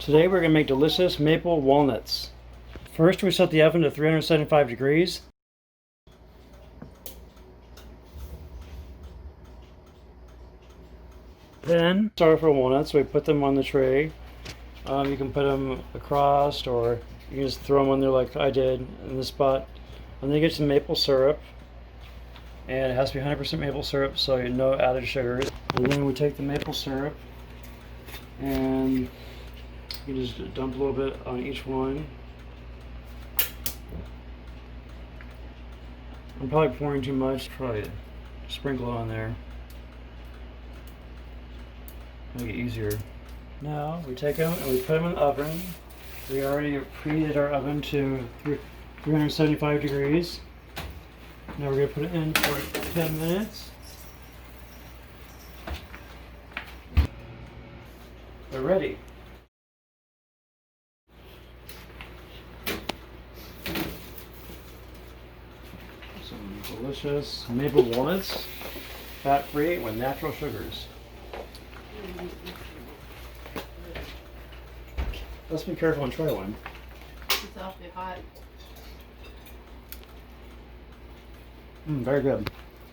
Today we're going to make delicious maple walnuts. First we set the oven to 375 degrees. Then start with our walnuts, so we put them on the tray. You can put them across, or you can just throw them on there like I did in this spot. And then you get some maple syrup. And it has to be 100% maple syrup, so no added sugars. And then we take the maple syrup and you just dump a little bit on each one. I'm probably pouring too much. Probably sprinkle it on there. Make it easier. Now we take them and we put them in the oven. We already preheated our oven to 375 degrees. Now we're going to put it in for 10 minutes. They're ready. Some delicious maple walnuts, fat-free with natural sugars. Let's be careful and try one. It's awfully hot. Very good.